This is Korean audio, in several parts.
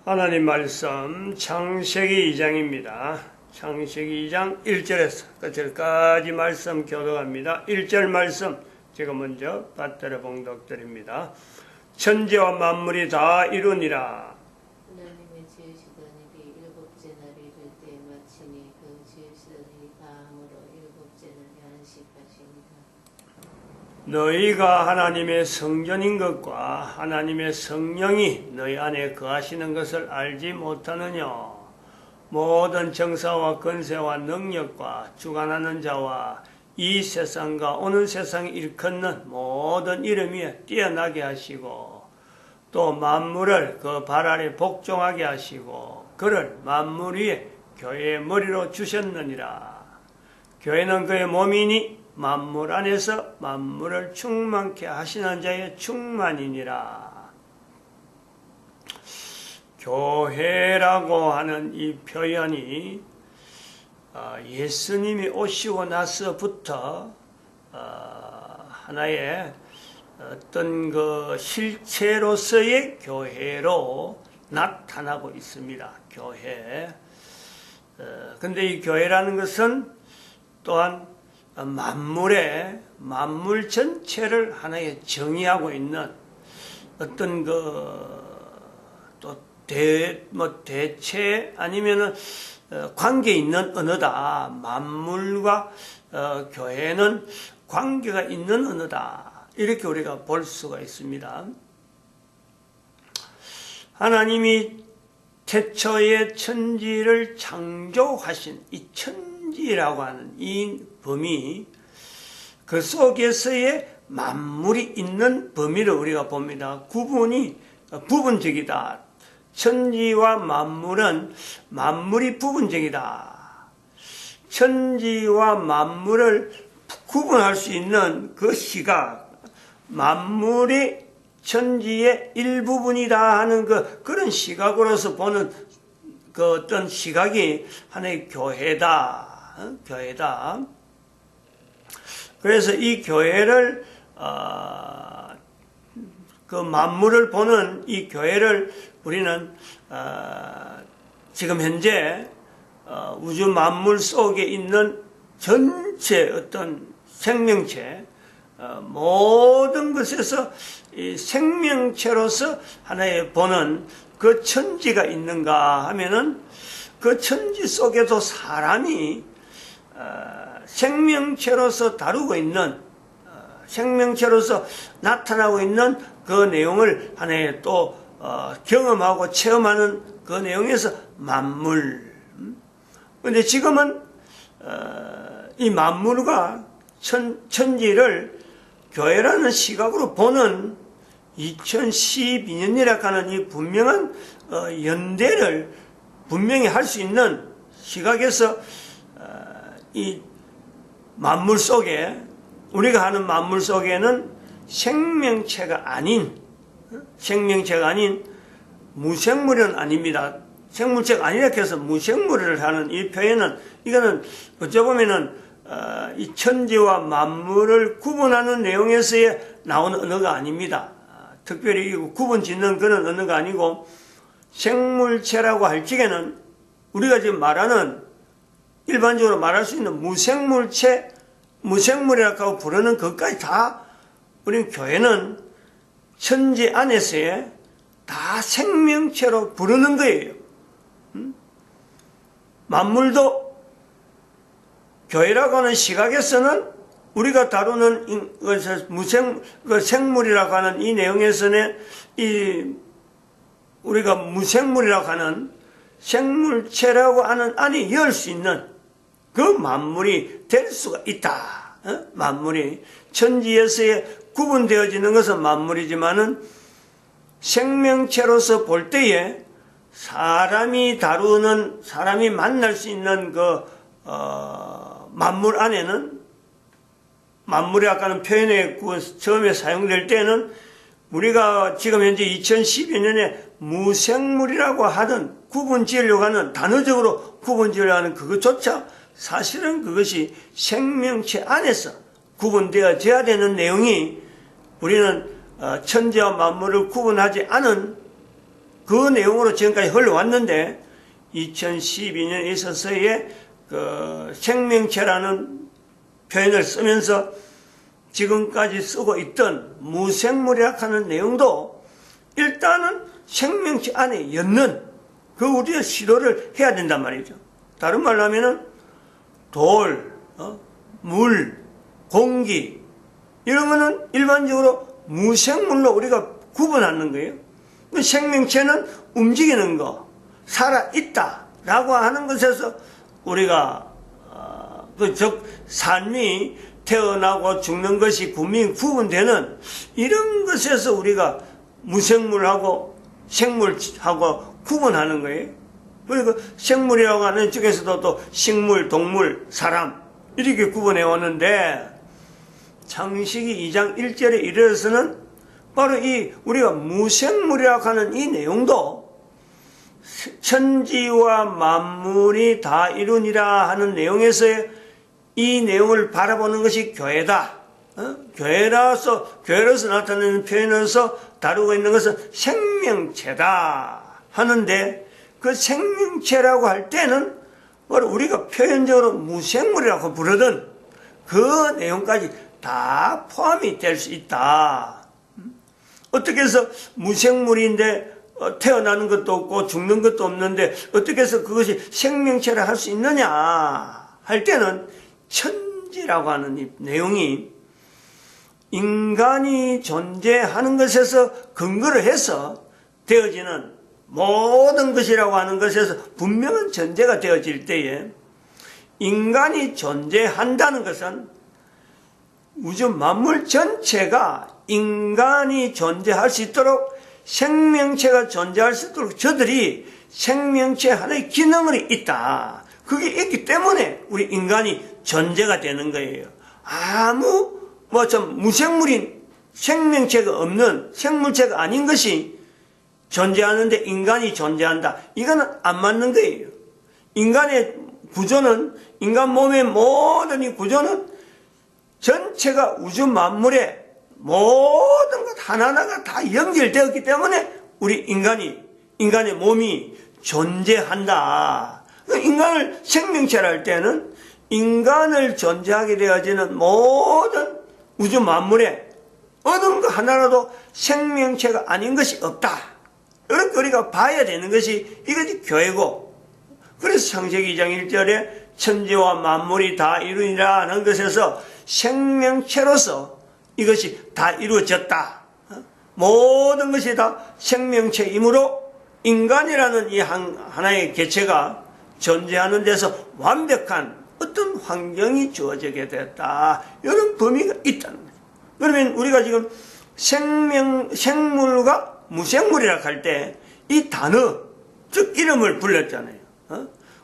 하나님 말씀 창세기 2장입니다. 창세기 2장 1절에서 끝절까지 말씀 교독합니다. 1절 말씀 제가 먼저 받들어 봉독드립니다. 천지와 만물이 다 이루니라. 하나님의 지으시던 일이 일곱째 날이 이를 때 마치니 그 지으시던 일이 다함으로 일곱째 날에 안식하시니라. 너희가 하나님의 성전인 것과 하나님의 성령이 너희 안에 거하시는 것을 알지 못하느냐. 모든 정사와 권세와 능력과 주관하는 자와 이 세상과 오는 세상 일컫는 모든 이름 위에 뛰어나게 하시고 또 만물을 그 발 아래 복종하게 하시고 그를 만물 위에 교회의 머리로 주셨느니라. 교회는 그의 몸이니 만물 안에서 만물을 충만케 하시는 자의 충만이니라. 교회라고 하는 이 표현이 예수님이 오시고 나서부터 하나의 어떤 그 실체로서의 교회로 나타나고 있습니다. 교회. 근데 이 교회라는 것은 또한 만물 전체를 하나의 정의하고 있는 어떤 대체 아니면은 관계 있는 언어다. 만물과 교회는 관계가 있는 언어다. 이렇게 우리가 볼 수가 있습니다. 하나님이 태초에 천지를 창조하신 이 천지라고 하는 이 범위, 그 속에서의 만물이 있는 범위를 우리가 봅니다. 구분이 부분적이다. 천지와 만물은 만물이 부분적이다. 천지와 만물을 구분할 수 있는 그 시각, 만물이 천지의 일부분이다 하는 그런 시각으로서 보는 그 어떤 시각이 하나의 교회다. 교회다. 그래서 이 교회를 그 만물을 보는 이 교회를 우리는 지금 현재 우주 만물 속에 있는 전체 어떤 생명체, 모든 것에서 이 생명체로서 하나의 보는 그 천지가 있는가 하면은 그 천지 속에도 사람이 생명체로서 다루고 있는 생명체로서 나타나고 있는 그 내용을 하나의 또 경험하고 체험하는 그 내용에서 만물. 그런데 지금은 이 만물과 천지를 교회라는 시각으로 보는 2012년이라 하는 이 분명한 연대를 분명히 할 수 있는 시각에서 이 만물 속에 우리가 하는 만물 속에는 생명체가 아닌 무생물은 아닙니다. 생물체가 아니라 해서 무생물을 하는 이 표현은 이거는 어쩌보면은 이 천지와 만물을 구분하는 내용에서의 나오는 언어가 아닙니다. 특별히 구분 짓는 그런 언어가 아니고 생물체라고 할 적에는 우리가 지금 말하는 일반적으로 말할 수 있는 무생물이라고 부르는 것까지 다 우리는 교회는 천지 안에서의 다 생명체로 부르는 거예요. 만물도 교회라고 하는 시각에서는 우리가 다루는 생물이라고 하는 이 내용에서는 우리가 무생물이라고 하는 생물체라고 하는 안에 열 수 있는 그 만물이 될 수가 있다. 만물이 천지에서의 구분되어지는 것은 만물이지만은 생명체로서 볼 때에 사람이 만날 수 있는 만물 안에는 만물이 아까는 표현에 처음에 사용될 때는 우리가 지금 현재 2012년에 무생물이라고 하던 구분 지으려고 하는 단어적으로 구분 지으려고 하는 그것조차 사실은 그것이 생명체 안에서 구분되어져야 되는 내용이 우리는 천지와 만물을 구분하지 않은 그 내용으로 지금까지 흘러왔는데 2012년에 있어서의 그 생명체라는 표현을 쓰면서 지금까지 쓰고 있던 무생물이라 하는 내용도 일단은 생명체 안에 였는 그 우리의 시도를 해야 된단 말이죠. 다른 말로 하면은 돌, 물, 공기 이런 거는 일반적으로 무생물로 우리가 구분하는 거예요. 생명체는 움직이는 거, 살아있다 라고 하는 것에서 우리가 즉 삶이 태어나고 죽는 것이 분명히 구분되는 이런 것에서 우리가 무생물하고 생물하고 구분하는 거예요. 그리고 생물이라고 하는 쪽에서도 또 식물, 동물, 사람 이렇게 구분해 왔는데 창세기 2장 1절에 이르러서는 바로 이 우리가 무생물이라고 하는 이 내용도 천지와 만물이 다 이루니라 하는 내용에서의 이 내용을 바라보는 것이 교회다. 교회로서 나타내는 표현으로서 다루고 있는 것은 생명체다 하는데 그 생명체라고 할 때는 바로 우리가 표현적으로 무생물이라고 부르던 그 내용까지 다 포함이 될 수 있다. 어떻게 해서 무생물인데 태어나는 것도 없고 죽는 것도 없는데 어떻게 해서 그것이 생명체라 할 수 있느냐 할 때는 천지라고 하는 이 내용이 인간이 존재하는 것에서 근거를 해서 되어지는 모든 것이라고 하는 것에서 분명한 전제가 되어질 때에 인간이 존재한다는 것은 우주 만물 전체가 인간이 존재할 수 있도록 생명체가 존재할 수 있도록 저들이 생명체 하나의 기능이 있다. 그게 있기 때문에 우리 인간이 존재가 되는 거예요. 아무 무생물인 생명체가 없는 생물체가 아닌 것이 존재하는데 인간이 존재한다. 이거는 안 맞는 거예요. 인간의 구조는 인간 몸의 모든 이 구조는 전체가 우주 만물의 모든 것 하나하나가 다 연결되었기 때문에 우리 인간의 몸이 존재한다. 인간을 생명체라 할 때는 인간을 존재하게 되어지는 모든 우주 만물에 어느 것 하나라도 생명체가 아닌 것이 없다. 이렇게 우리가 봐야 되는 것이 이것이 교회고, 그래서 창세기 2장 1절에 천지와 만물이 다 이루니라 하는 것에서 생명체로서 이것이 다 이루어졌다. 모든 것이 다 생명체이므로 인간이라는 이 하나의 개체가 존재하는 데서 완벽한 어떤 환경이 주어지게 됐다. 이런 범위가 있다는 거죠. 그러면 우리가 지금 생물과 무생물이라 할 때 이 단어, 즉 이름을 불렀잖아요.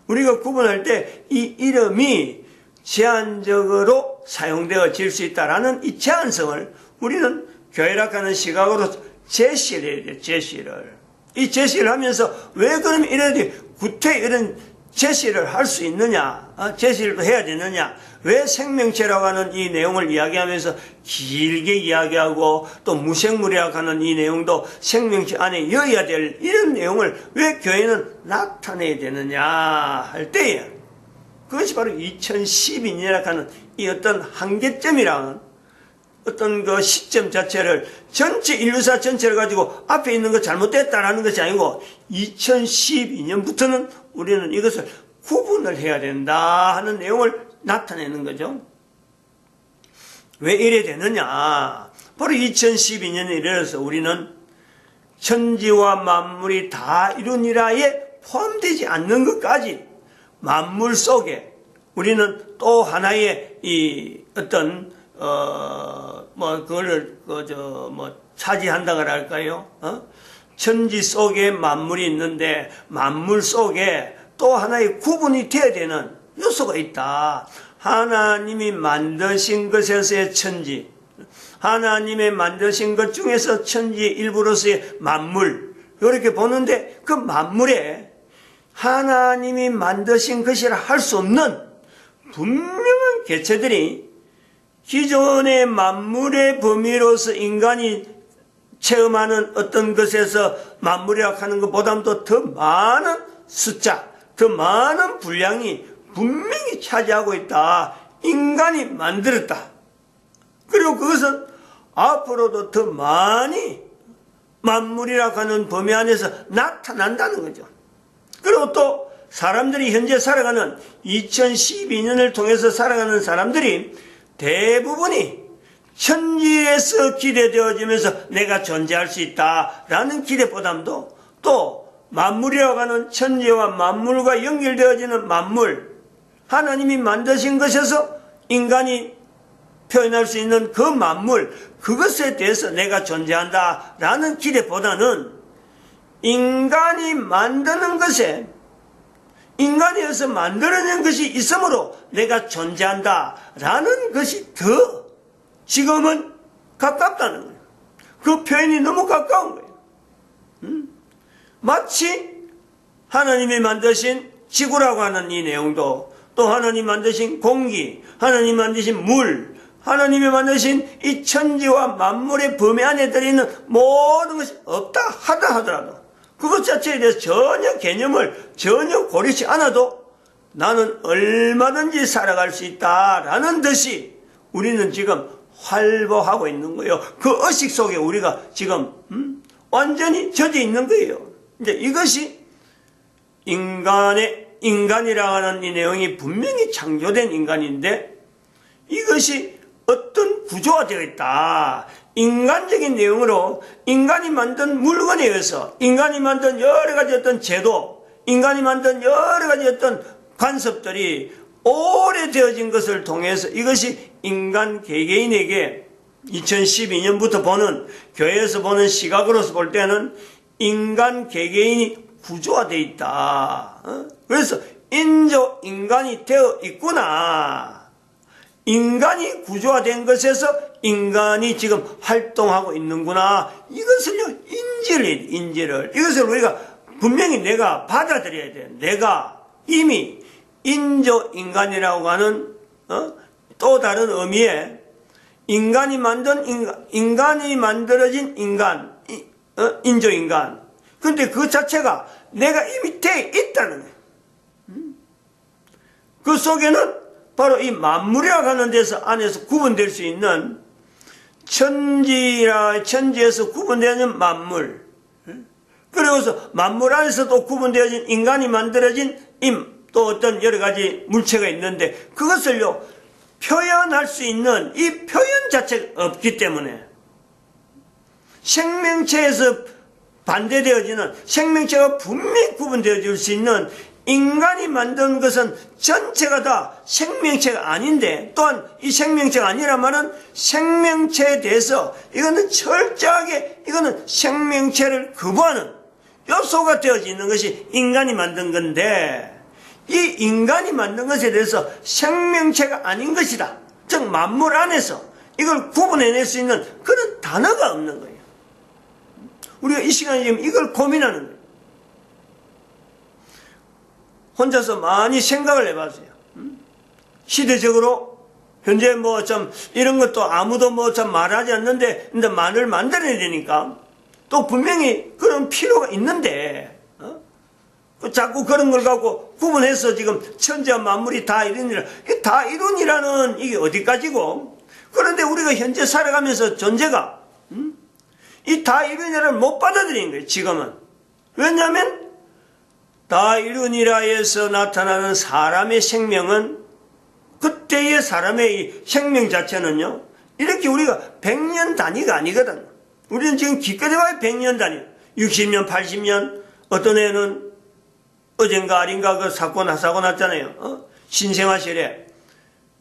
우리가 구분할 때 이 이름이 제한적으로 사용되어질 수 있다라는 이 제한성을 우리는 교회라고 하는 시각으로 제시를 해야 돼요. 제시를. 이 제시를 하면서 왜 그럼 이런 구태 이런 제시를 할 수 있느냐, 제시를 해야 되느냐, 왜 생명체라고 하는 이 내용을 이야기하면서 길게 이야기하고 또 무생물이라고 하는 이 내용도 생명체 안에 여어야 될 이런 내용을 왜 교회는 나타내야 되느냐 할 때에 그것이 바로 2012년이라고 하는 이 어떤 한계점이라는 어떤 그 시점 자체를 전체 인류사 전체를 가지고 앞에 있는 거 잘못됐다라는 것이 아니고 2012년부터는 우리는 이것을 구분을 해야 된다 하는 내용을 나타내는 거죠. 왜 이래 되느냐? 바로 2012년에 이르러서 우리는 천지와 만물이 다 이루니라에 포함되지 않는 것까지 만물 속에 우리는 또 하나의 이 어떤 그거를 차지한다고 할까요? 천지 속에 만물이 있는데 만물 속에 또 하나의 구분이 되어야 되는 요소가 있다. 하나님이 만드신 것에서의 천지, 하나님의 만드신 것 중에서 천지의 일부로서의 만물, 이렇게 보는데 그 만물에 하나님이 만드신 것이라 할 수 없는 분명한 개체들이 기존의 만물의 범위로서 인간이 체험하는 어떤 것에서 만물이라고 하는 것보다도 더 많은 숫자, 더 많은 분량이 분명히 차지하고 있다. 인간이 만들었다. 그리고 그것은 앞으로도 더 많이 만물이라고 하는 범위 안에서 나타난다는 거죠. 그리고 또 사람들이 현재 살아가는 2012년을 통해서 살아가는 사람들이 대부분이 천지에서 기대되어지면서 내가 존재할 수 있다라는 기대보다도 또 만물이라고 하는 천지와 만물과 연결되어지는 만물, 하나님이 만드신 것에서 인간이 표현할 수 있는 그 만물, 그것에 대해서 내가 존재한다라는 기대보다는 인간이 만드는 것에, 인간에서 만들어낸 것이 있으므로 내가 존재한다라는 것이 더 지금은 가깝다는 거예요. 그 표현이 너무 가까운 거예요. 마치 하나님이 만드신 지구라고 하는 이 내용도, 또 하나님 만드신 공기, 하나님 만드신 물, 하나님이 만드신 이 천지와 만물의 범위 안에 들어있는 모든 것이 없다 하더라도 그것 자체에 대해서 전혀 개념을 전혀 고리치 않아도 나는 얼마든지 살아갈 수 있다라는 듯이 우리는 지금 활보하고 있는 거예요. 그 의식 속에 우리가 지금 완전히 젖어 있는 거예요. 이제 이것이 인간이라고 하는 이 내용이 분명히 창조된 인간인데 이것이 어떤 구조가 되어 있다. 인간적인 내용으로 인간이 만든 물건에 의해서 인간이 만든 여러 가지 어떤 제도, 인간이 만든 여러 가지 어떤 관습들이 오래되어진 것을 통해서 이것이 인간 개개인에게 2012년부터 보는, 교회에서 보는 시각으로서 볼 때는 인간 개개인이 구조화되어 있다. 그래서 인조 인간이 되어 있구나. 인간이 구조화된 것에서 인간이 지금 활동하고 있는구나. 이것을요, 인지를. 이것을 우리가 분명히 내가 받아들여야 돼요. 내가 이미 인조 인간이라고 하는 또 다른 의미의 인간이 만든 인간이 만들어진 인간, 인조 인간. 그런데 그 자체가 내가 이미 돼 있다는 거예요. 그 속에는 바로 이 만물이라고 하는 데서 안에서 구분될 수 있는 천지에서 구분되어진 만물, 그리고서 만물 안에서 또 구분되어진 인간이 만들어진 또 어떤 여러 가지 물체가 있는데 그것을요 표현할 수 있는 이 표현 자체가 없기 때문에 생명체에서 반대되어지는, 생명체가 분명히 구분되어질 수 있는 인간이 만든 것은 전체가 다 생명체가 아닌데, 또한 이 생명체가 아니라면은 생명체에 대해서 이거는 철저하게 이거는 생명체를 거부하는 요소가 되어져 있는 것이 인간이 만든 건데, 이 인간이 만든 것에 대해서 생명체가 아닌 것이다, 즉 만물 안에서 이걸 구분해낼 수 있는 그런 단어가 없는 거예요. 우리가 이 시간에 지금 이걸 고민하는 거예요. 혼자서 많이 생각을 해봤어요. 시대적으로 현재 뭐 좀 이런 것도 아무도 뭐 좀 말하지 않는데, 근데 말을 만들어야 되니까 또 분명히 그런 필요가 있는데, 자꾸 그런 걸 갖고 구분해서 지금 천지와 만물이 다 이룬이라, 다 이룬이라는 이게 어디까지고? 그런데 우리가 현재 살아가면서 존재가 이 다 이룬이라를 못 받아들이는 거예요. 지금은. 왜냐하면 다 이룬이라에서 나타나는 사람의 생명은, 그때의 사람의 이 생명 자체는요, 이렇게 우리가 100년 단위가 아니거든. 우리는 지금 기껏 해봐야 100년 단위, 60년, 80년, 어떤 애는 어젠가 아린가 그 사고 났잖아요. 신생아실에,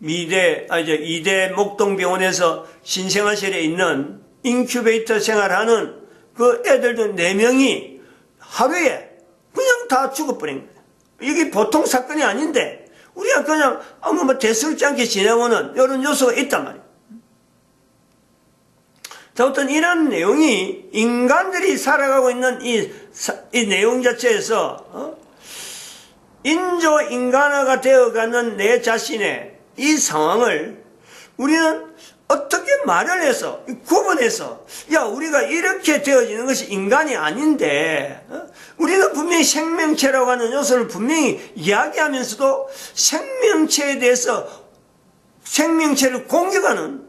이대 목동병원에서 신생아실에 있는 인큐베이터 생활하는 그 애들도 4명이 하루에 그냥 다 죽어버린 거예요. 이게 보통 사건이 아닌데, 우리가 그냥 아무 뭐 대수롭지 않게 지내고는 이런 요소가 있단 말이에요. 자, 어떤 이런 내용이 인간들이 살아가고 있는 이 내용 자체에서, 인조 인간화가 되어가는 내 자신의 이 상황을 우리는 어떻게 말을 해서 구분해서 야 우리가 이렇게 되어지는 것이 인간이 아닌데 우리는 분명히 생명체라고 하는 요소를 분명히 이야기하면서도 생명체에 대해서 생명체를 공격하는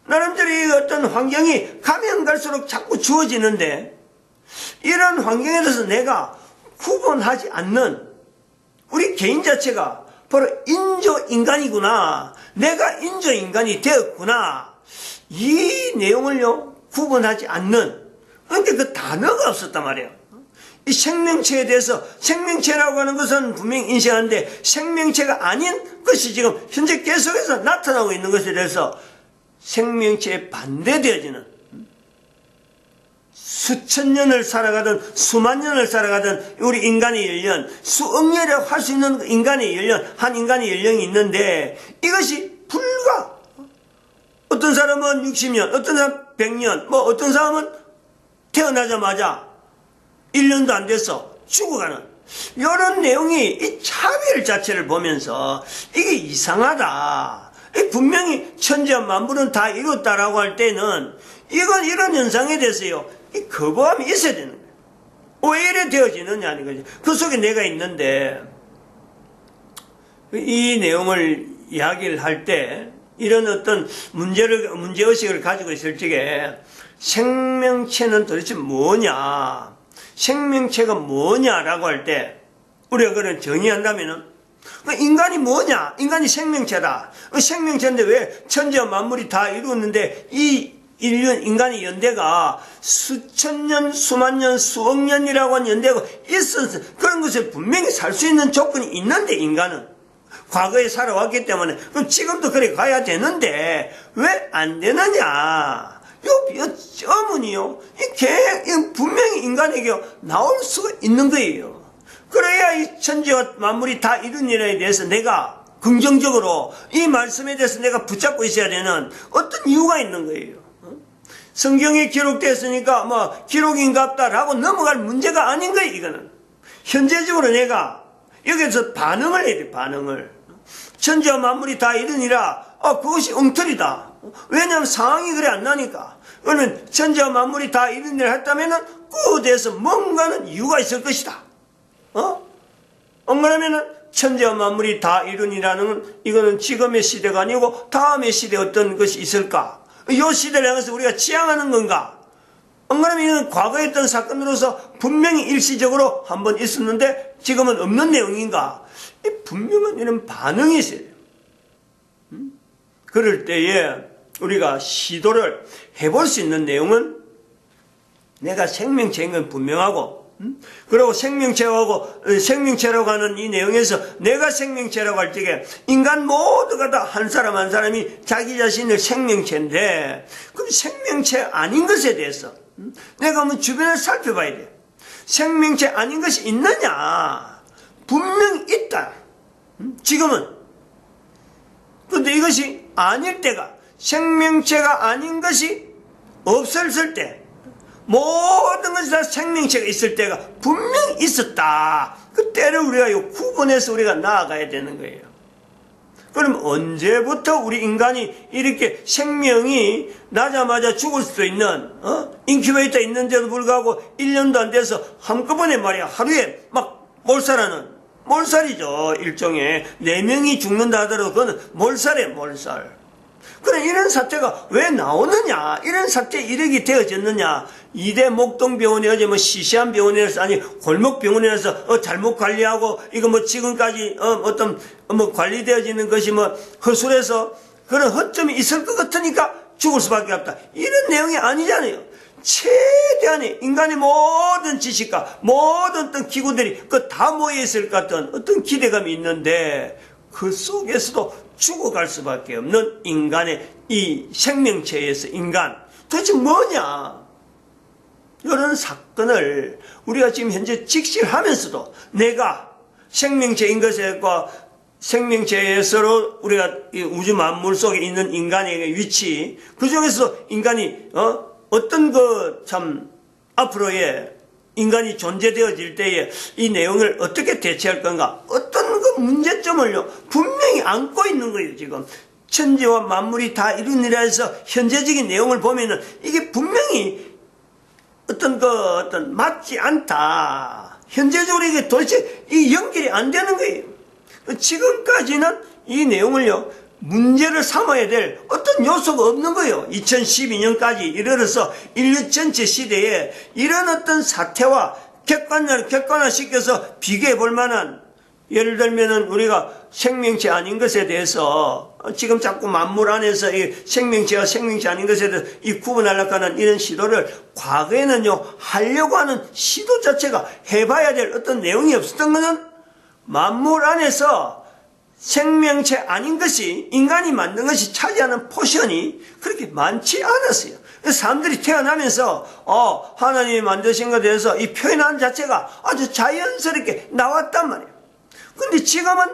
나름대로 어떤 환경이 가면 갈수록 자꾸 주어지는데 이런 환경에 대해서 내가 구분하지 않는 우리 개인 자체가 바로 인조인간이구나. 내가 인조인간이 되었구나. 이 내용을요, 구분하지 않는, 그런데 그 단어가 없었단 말이에요. 이 생명체에 대해서, 생명체라고 하는 것은 분명히 인식하는데, 생명체가 아닌 것이 지금 현재 계속해서 나타나고 있는 것에 대해서 생명체에 반대되어지는, 수천 년을 살아가든 수만 년을 살아가든 우리 인간의 연령, 수억 년이라고 할 수 있는 인간의 연령, 한 인간의 연령이 있는데 이것이 불과 어떤 사람은 60년, 어떤 사람은 100년, 뭐 어떤 사람은 태어나자마자 1년도 안 돼서 죽어가는 이런 내용이 이 차별 자체를 보면서 이게 이상하다. 분명히 천지와 만물은 다 이뤘다라고 할 때는 이건 이런 현상에 대해서요. 이 거부함이 있어야 되는 거예요. 왜 이래 되어지느냐 하는 거죠. 그 속에 내가 있는데 이 내용을 이야기를 할 때 이런 어떤 문제의식을 가지고 있을 적에 생명체는 도대체 뭐냐, 생명체가 뭐냐라고 할 때 우리가 그걸 정의한다면은 인간이 뭐냐, 인간이 생명체다. 생명체인데 왜 천지와 만물이 다 이루었는데 이 인간의 연대가 수천 년, 수만 년, 수억 년이라고 하는 연대가 있어서 그런 것을 분명히 살 수 있는 조건이 있는데 인간은 과거에 살아왔기 때문에 그럼 지금도 그래 가야 되는데 왜 안 되느냐? 어머니요, 이 분명히 인간에게 나올 수가 있는 거예요. 그래야 이 천지와 만물이 다 이룬 일에 대해서 내가 긍정적으로 이 말씀에 대해서 내가 붙잡고 있어야 되는 어떤 이유가 있는 거예요. 성경에 기록됐으니까 뭐 기록인갑다라고 넘어갈 문제가 아닌 거예요. 이거는 현재적으로 내가 여기서 반응을 해야 돼. 반응을. 천지와 만물이 다 이르니라 그것이 엉터리다. 왜냐하면 상황이 그래 안 나니까. 그러면 천지와 만물이 다 이르니라 했다면은 그에 대해서 뭔가는 이유가 있을 것이다. 그러면은 천지와 만물이 다 이르니라는 이거는 지금의 시대가 아니고 다음의 시대에 어떤 것이 있을까? 이 시대를 향해서 우리가 지향하는 건가? 그러면 이건 과거에 있던 사건으로서 분명히 일시적으로 한번 있었는데 지금은 없는 내용인가? 분명한 이런 반응이 있어요. 그럴 때에 우리가 시도를 해볼 수 있는 내용은 내가 생명체인 건 분명하고 그리고 생명체라고 하는 이 내용에서 내가 생명체라고 할 적에 인간 모두가 다 한 사람 한 사람이 자기 자신을 생명체인데 그럼 생명체 아닌 것에 대해서 내가 한번 주변을 살펴봐야 돼. 생명체 아닌 것이 있느냐? 분명히 있다. 지금은. 그런데 이것이 아닐 때가 생명체가 아닌 것이 없었을 때 모든 것이 다 생명체가 있을 때가 분명히 있었다. 그때를 우리가 구분해서 우리가 나아가야 되는 거예요. 그럼 언제부터 우리 인간이 이렇게 생명이 나자마자 죽을 수도 있는 인큐베이터 있는데도 불구하고 1년도 안 돼서 한꺼번에 말이야 하루에 막 몰살하는 몰살이죠. 일종의 4명이 죽는다 하더라도 그건 몰살이에요. 몰살. 그럼 이런 사태가 왜 나오느냐? 이런 사태에 이르게 되어졌느냐? 이대 목동병원에 어제 시시한 병원이라서 아니 골목병원이라서 잘못 관리하고 이거 지금까지 어떤 관리되어지는 것이 허술해서 그런 허점이 있을 것 같으니까 죽을 수밖에 없다. 이런 내용이 아니잖아요. 최대한의 인간의 모든 지식과 모든 어떤 기구들이 다 모여있을 것 같은 어떤 기대감이 있는데 그 속에서도 죽어갈 수밖에 없는 인간의 이 생명체에서 인간 도대체 뭐냐? 이런 사건을 우리가 지금 현재 직시하면서도 내가 생명체인 것과 생명체에서 우리가 우주 만물 속에 있는 인간의 위치 그 중에서 인간이 어떤 참 앞으로의 인간이 존재되어질 때에 이 내용을 어떻게 대처할 건가? 어떤 그 문제점을요, 분명히 안고 있는 거예요, 지금. 천지와 만물이 다 이루니라 해서 현재적인 내용을 보면은 이게 분명히 어떤 맞지 않다. 현재적으로 이게 도대체 이 연결이 안 되는 거예요. 지금까지는 이 내용을요, 문제를 삼아야 될 어떤 요소가 없는 거예요. 2012년까지 이르러서 인류 전체 시대에 이런 어떤 사태와 객관화시켜서 비교해 볼 만한, 예를 들면은 우리가 생명체 아닌 것에 대해서 지금 자꾸 만물 안에서 이 생명체와 생명체 아닌 것에 대해서 이 구분하려고 하는 이런 시도를 과거에는요, 하려고 하는 시도 자체가 해봐야 될 어떤 내용이 없었던 것은 만물 안에서 생명체 아닌 것이, 인간이 만든 것이 차지하는 포션이 그렇게 많지 않았어요. 그래서 사람들이 태어나면서 하나님이 만드신 것에 대해서 이 표현하는 자체가 아주 자연스럽게 나왔단 말이에요. 근데 지금은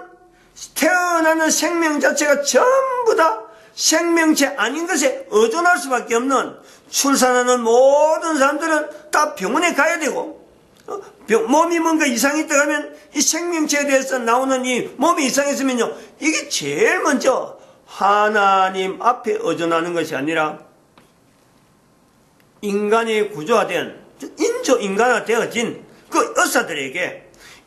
태어나는 생명 자체가 전부 다 생명체 아닌 것에 의존할 수밖에 없는, 출산하는 모든 사람들은 다 병원에 가야 되고, 몸이 뭔가 이상이 있다 하면 이 생명체에 대해서 나오는 이 몸이 이상했으면요, 이게 제일 먼저 하나님 앞에 의존하는 것이 아니라 인간의 구조화된, 인조인간화되어진 그 의사들에게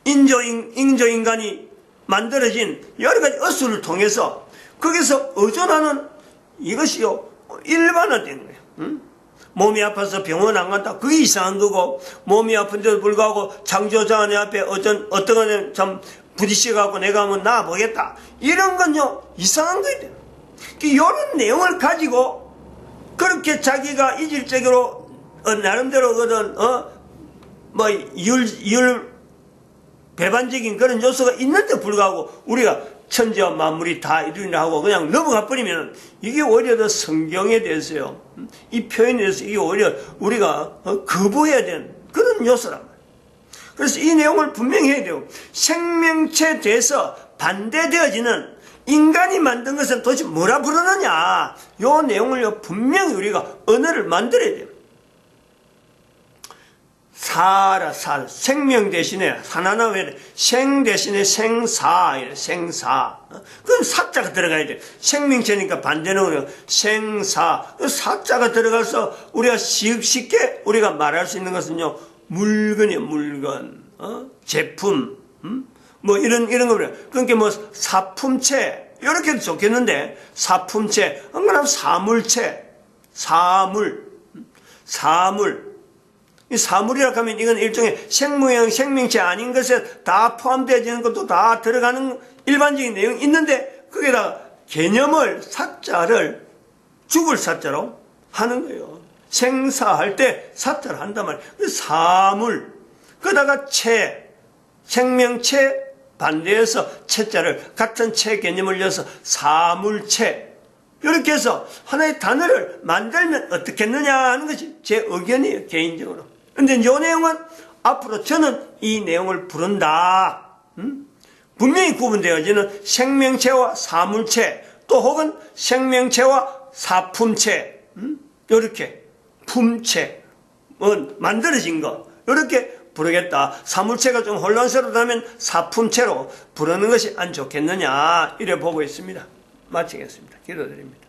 인조인간이 만들어진 여러 가지 의술을 통해서 거기서 의존하는 이것이요, 일반화된 거예요. 응? 몸이 아파서 병원 안 간다, 그게 이상한 거고, 몸이 아픈데도 불구하고 창조자 내 앞에 어떤 거는 참 부딪혀갖고 내가 한번 나아보겠다, 이런 건요, 이상한 거예요. 이런 내용을 가지고 그렇게 자기가 이질적으로 나름대로 배반적인 그런 요소가 있는데 불구하고 우리가 천지와 만물이 다 이루리라 하고 그냥 넘어가 버리면 이게 오히려 더 성경에 대해서요, 이 표현에 대해서 이게 오히려 우리가 거부해야 되는 그런 요소란 말이에요. 그래서 이 내용을 분명히 해야 돼요. 생명체에 대해서 반대되어지는 인간이 만든 것은 도대체 뭐라 부르느냐, 이 내용을 분명히 우리가 언어를 만들어야 돼요. 생명 대신에 하나나 왜 생 대신에 생사, 생사. 그건 사자가 들어가야 돼. 생명체니까 반대는 생사. 사자가 들어가서 우리가 쉽게 우리가 말할 수 있는 것은요, 물건이에요, 물건. 제품. 뭐 이런 거. 그러니까 뭐 사품체. 이렇게 해도 좋겠는데, 사품체. 안 그러면 사물체. 사물. 이 사물이라고 하면 이건 일종의 생모형, 생명체 아닌 것에 다 포함되어지는 것도 다 들어가는 일반적인 내용이 있는데, 거기다가 개념을, 사자를 죽을 사자로 하는 거예요. 생사할 때 사자를 한단 말이에요. 사물. 그러다가 생명체 반대해서 체자를, 같은 체 개념을 이어서 사물체. 이렇게 해서 하나의 단어를 만들면 어떻겠느냐 하는 것이 제 의견이에요, 개인적으로. 근데 이 내용은 앞으로 저는 이 내용을 부른다. 분명히 구분되어지는 생명체와 사물체, 또 혹은 생명체와 사품체, 이렇게 품체, 만들어진 거, 이렇게 부르겠다. 사물체가 좀 혼란스럽다면 사품체로 부르는 것이 안 좋겠느냐, 이래 보고 있습니다. 마치겠습니다. 기도드립니다.